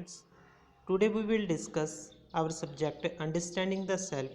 students. Today we will discuss our subject Understanding the Self,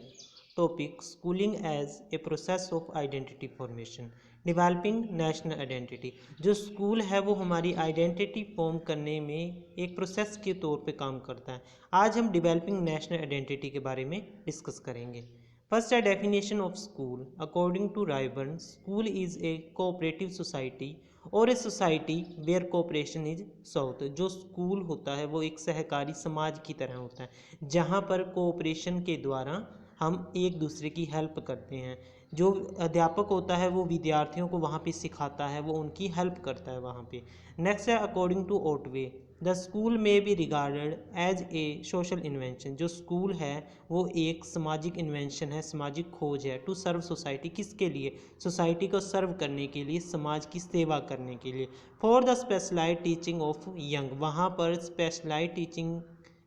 topic Schooling as a Process of Identity Formation. Developing National Identity. जो school है वो हमारी identity form करने में एक process के तौर पे काम करता है। आज हम डेवलपिंग नेशनल आइडेंटिटी के बारे में डिस्कस करेंगे। First, a definition of school. According to Rayburn, school is a cooperative society और a society where cooperation is south. जो स्कूल होता है वो एक सहकारी समाज की तरह होता है जहाँ पर कोऑपरेशन के द्वारा हम एक दूसरे की हेल्प करते हैं। जो अध्यापक होता है वो विद्यार्थियों को वहाँ पे सिखाता है, वो उनकी हेल्प करता है वहाँ पे। नेक्स्ट है according to Ottaway, the school में be regarded as a social invention. जो स्कूल है वो एक सामाजिक इन्वेंशन है, सामाजिक खोज है। टू सर्व सोसाइटी, किसके लिए? सोसाइटी को सर्व करने के लिए, समाज की सेवा करने के लिए। For the specialised teaching of young, वहाँ पर स्पेशलाइज्ड टीचिंग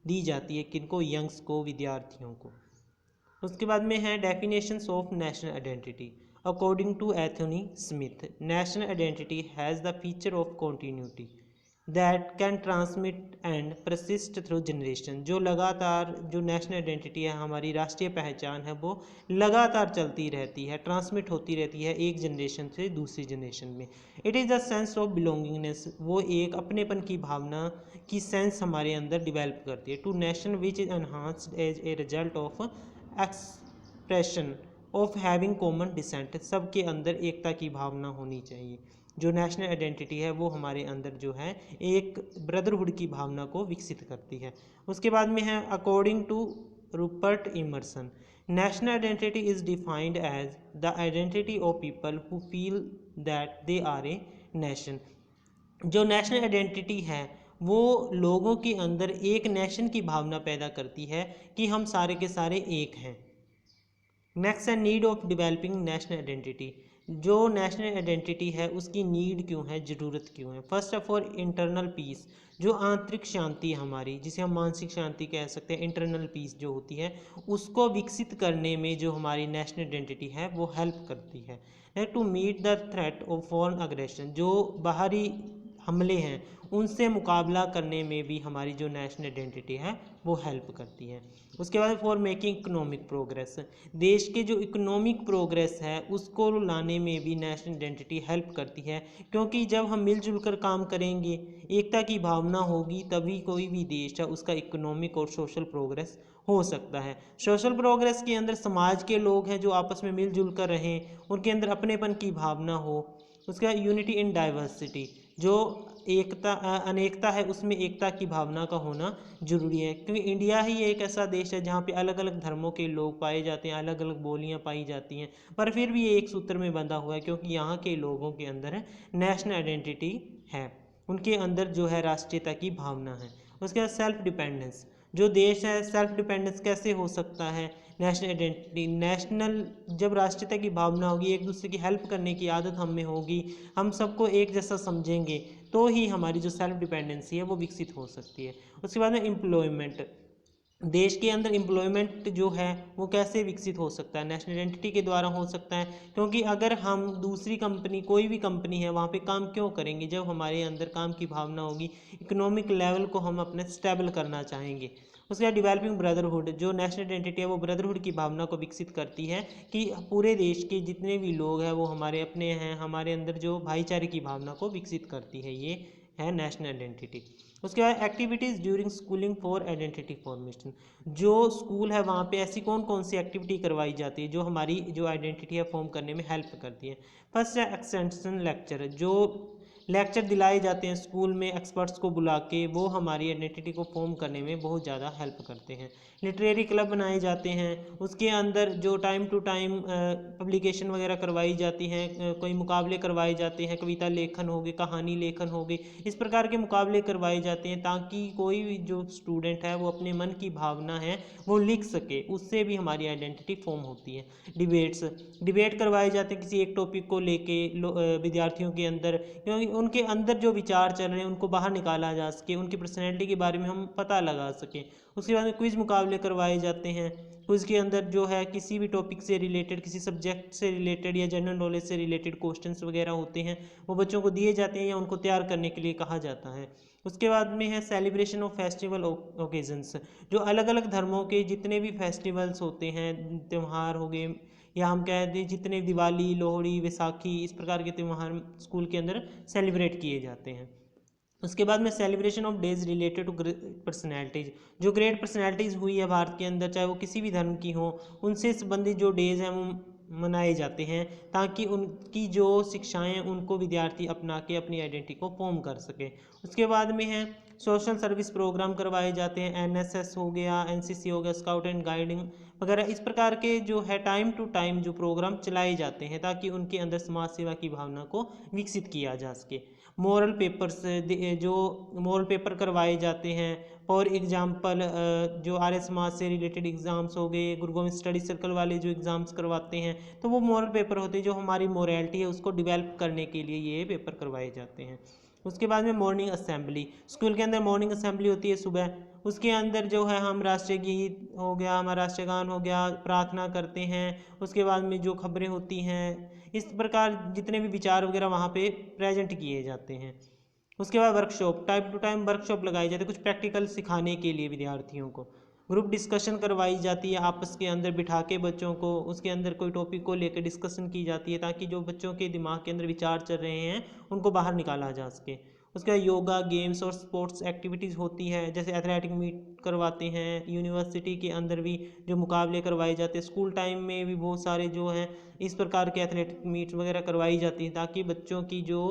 दी जाती है किनको? यंग्स को, विद्यार्थियों को। उसके बाद में है definitions of national identity. According to Anthony Smith, national identity has the feature of continuity that can transmit and persist through generation. जो लगातार जो नेशनल आइडेंटिटी है, हमारी राष्ट्रीय पहचान है, वो लगातार चलती रहती है, ट्रांसमिट होती रहती है एक जनरेशन से दूसरी जनरेशन में। It is the sense of belongingness, वो एक अपनेपन की भावना की सेंस हमारे अंदर डिवेल्प करती है। To nation which is enhanced as a result of expression of having common descent, सबके अंदर एकता की भावना होनी चाहिए। जो नेशनल आइडेंटिटी है वो हमारे अंदर जो है एक ब्रदरहुड की भावना को विकसित करती है। उसके बाद में है according to Rupert Emerson, national identity is defined as the identity of people who feel that they are a nation. जो नेशनल आइडेंटिटी है वो लोगों के अंदर एक नेशन की भावना पैदा करती है कि हम सारे के सारे एक हैं। नेक्स्ट है need of developing national identity. जो नेशनल आइडेंटिटी है उसकी नीड क्यों है, ज़रूरत क्यों है? First of all internal peace, जो आंतरिक शांति हमारी, जिसे हम मानसिक शांति कह सकते हैं, इंटरनल पीस जो होती है उसको विकसित करने में जो हमारी नेशनल आइडेंटिटी है वो हेल्प करती है। To meet the threat of foreign aggression, जो बाहरी हमले हैं उनसे मुकाबला करने में भी हमारी जो नेशनल आइडेंटिटी है वो हेल्प करती है। उसके बाद फॉर मेकिंग इकोनॉमिक प्रोग्रेस, देश के जो इकोनॉमिक प्रोग्रेस है उसको लाने में भी नेशनल आइडेंटिटी हेल्प करती है, क्योंकि जब हम मिलजुल कर काम करेंगे, एकता की भावना होगी, तभी कोई भी देश है उसका इकोनॉमिक और सोशल प्रोग्रेस हो सकता है। सोशल प्रोग्रेस के अंदर समाज के लोग हैं जो आपस में मिलजुल कर रहें, उनके अंदर अपनेपन की भावना हो। उसका यूनिटी इन डाइवर्सिटी, जो एकता अनेकता है उसमें एकता की भावना का होना जरूरी है, क्योंकि इंडिया ही एक ऐसा देश है जहाँ पे अलग अलग धर्मों के लोग पाए जाते हैं, अलग अलग बोलियाँ पाई जाती हैं, पर फिर भी ये एक सूत्र में बंधा हुआ है क्योंकि यहाँ के लोगों के अंदर नेशनल आइडेंटिटी है, उनके अंदर जो है राष्ट्रीयता की भावना है। उसके बाद सेल्फ डिपेंडेंस, जो देश है सेल्फ डिपेंडेंस कैसे हो सकता है? नेशनल आइडेंटिटी, नेशनल जब राष्ट्रीयता की भावना होगी, एक दूसरे की हेल्प करने की आदत हम में होगी, हम सबको एक जैसा समझेंगे, तो ही हमारी जो सेल्फ डिपेंडेंसी है वो विकसित हो सकती है। उसके बाद में एम्प्लॉयमेंट, देश के अंदर एम्प्लॉयमेंट जो है वो कैसे विकसित हो सकता है? नेशनल आइडेंटिटी के द्वारा हो सकता है, क्योंकि अगर हम दूसरी कंपनी, कोई भी कंपनी है, वहाँ पे काम क्यों करेंगे? जब हमारे अंदर काम की भावना होगी, इकोनॉमिक लेवल को हम अपने स्टेबल करना चाहेंगे। उसके बाद डेवलपिंग ब्रदरहुड, जो नेशनल आइडेंटिटी है वो ब्रदरहुड की भावना को विकसित करती है कि पूरे देश के जितने भी लोग हैं वो हमारे अपने हैं, हमारे अंदर जो भाईचारे की भावना को विकसित करती है, ये है नेशनल आइडेंटिटी। उसके बाद activities during schooling for identity formation, जो स्कूल है वहाँ पे ऐसी कौन कौन सी एक्टिविटी करवाई जाती है जो हमारी जो आइडेंटिटी है फॉर्म करने में हेल्प करती है? फर्स्ट है एक्सटेंशन लेक्चर, जो लेक्चर दिलाए जाते हैं स्कूल में एक्सपर्ट्स को बुला के, वो हमारी आइडेंटिटी को फॉर्म करने में बहुत ज़्यादा हेल्प करते हैं। लिटरेरी क्लब बनाए जाते हैं, उसके अंदर जो टाइम टू टाइम पब्लिकेशन वगैरह करवाई जाती हैं, कोई मुकाबले करवाए जाते हैं, कविता लेखन हो गए, कहानी लेखन हो गए, इस प्रकार के मुकाबले करवाए जाते हैं ताकि कोई भी जो स्टूडेंट है वो अपने मन की भावना है वो लिख सके, उससे भी हमारी आइडेंटिटी फॉर्म होती है। डिबेट करवाए जाते हैं किसी एक टॉपिक को लेके विद्यार्थियों के अंदर, क्योंकि उनके अंदर जो विचार चल रहे हैं उनको बाहर निकाला जा सके, उनकी पर्सनैलिटी के बारे में हम पता लगा सकें। उसके बाद में क्विज़ मुकाबले करवाए जाते हैं। क्विज़ के अंदर जो है किसी भी टॉपिक से रिलेटेड, किसी सब्जेक्ट से रिलेटेड या जनरल नॉलेज से रिलेटेड क्वेश्चंस वगैरह होते हैं, वो बच्चों को दिए जाते हैं या उनको तैयार करने के लिए कहा जाता है। उसके बाद में है सेलिब्रेशन ऑफ फेस्टिवल ओकेजन्स, जो अलग अलग धर्मों के जितने भी फेस्टिवल्स होते हैं, त्यौहार हो गए, या हम कह दें जितने दिवाली, लोहड़ी, वैसाखी, इस प्रकार के त्यौहार स्कूल के अंदर सेलिब्रेट किए जाते हैं। उसके बाद में celebration of days related to great personalities, जो ग्रेट पर्सनैलिटीज़ हुई है भारत के अंदर, चाहे वो किसी भी धर्म की हो, उनसे संबंधित जो डेज़ हैं वो मनाए जाते हैं, ताकि उनकी जो शिक्षाएं हैं उनको विद्यार्थी अपना के अपनी आइडेंटिटी को फॉर्म कर सके। उसके बाद में है सोशल सर्विस प्रोग्राम करवाए जाते हैं, एनएसएस हो गया, एनसीसी हो गया, स्काउट एंड गाइडिंग वगैरह, इस प्रकार के जो है टाइम टू टाइम जो प्रोग्राम चलाए जाते हैं, ताकि उनके अंदर समाज सेवा की भावना को विकसित किया जा सके। मॉरल पेपर्स, जो मॉरल पेपर करवाए जाते हैं। फॉर एग्जांपल जो आर्य समाज से रिलेटेड एग्ज़ाम्स हो गए, गुरु गोविंद स्टडी सर्कल वाले जो एग्ज़ाम्स करवाते हैं, तो वो मॉरल पेपर होते हैं जो हमारी मोरालिटी है उसको डेवलप करने के लिए ये पेपर करवाए जाते हैं। उसके बाद में मॉर्निंग असेंबली, स्कूल के अंदर मॉर्निंग असेंबली होती है सुबह। उसके अंदर जो है हम राष्ट्रीय गीत हो गया, हमारा राष्ट्रीय गान हो गया, प्रार्थना करते हैं। उसके बाद में जो खबरें होती हैं, इस प्रकार जितने भी विचार वगैरह वहाँ पे प्रेजेंट किए जाते हैं। उसके बाद workshop, time to time workshop लगाई जाती है, कुछ प्रैक्टिकल सिखाने के लिए विद्यार्थियों को। ग्रुप डिस्कशन करवाई जाती है, आपस के अंदर बिठा के बच्चों को उसके अंदर कोई टॉपिक को लेकर डिस्कशन की जाती है, ताकि जो बच्चों के दिमाग के अंदर विचार चल रहे हैं उनको बाहर निकाला जा सके। उसके बाद योगा, गेम्स और स्पोर्ट्स एक्टिविटीज़ होती है, जैसे एथलेटिक मीट करवाते हैं। यूनिवर्सिटी के अंदर भी जो मुकाबले करवाए जाते हैं, स्कूल टाइम में भी बहुत सारे जो हैं इस प्रकार के एथलेटिक मीट वगैरह करवाई जाती हैं, ताकि बच्चों की जो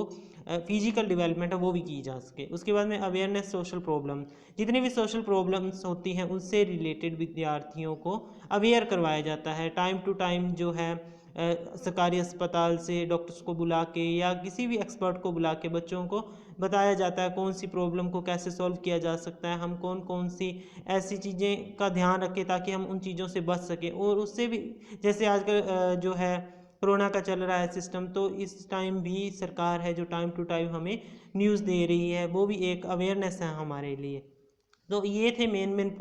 फिजिकल डेवलपमेंट है वो भी की जा सके। उसके बाद में अवेयरनेस सोशल प्रॉब्लम, जितनी भी सोशल प्रॉब्लम्स होती हैं उनसे रिलेटेड विद्यार्थियों को अवेयर करवाया जाता है। टाइम टू टाइम जो है सरकारी अस्पताल से डॉक्टर्स को बुला के या किसी भी एक्सपर्ट को बुला के बच्चों को बताया जाता है कौन सी प्रॉब्लम को कैसे सॉल्व किया जा सकता है, हम कौन कौन सी ऐसी चीज़ें का ध्यान रखें ताकि हम उन चीज़ों से बच सकें। और उससे भी जैसे आजकल जो है कोरोना का चल रहा है सिस्टम, तो इस टाइम भी सरकार है जो टाइम टू टाइम हमें न्यूज़ दे रही है, वो भी एक अवेयरनेस है हमारे लिए। तो ये थे मेन पॉइंट।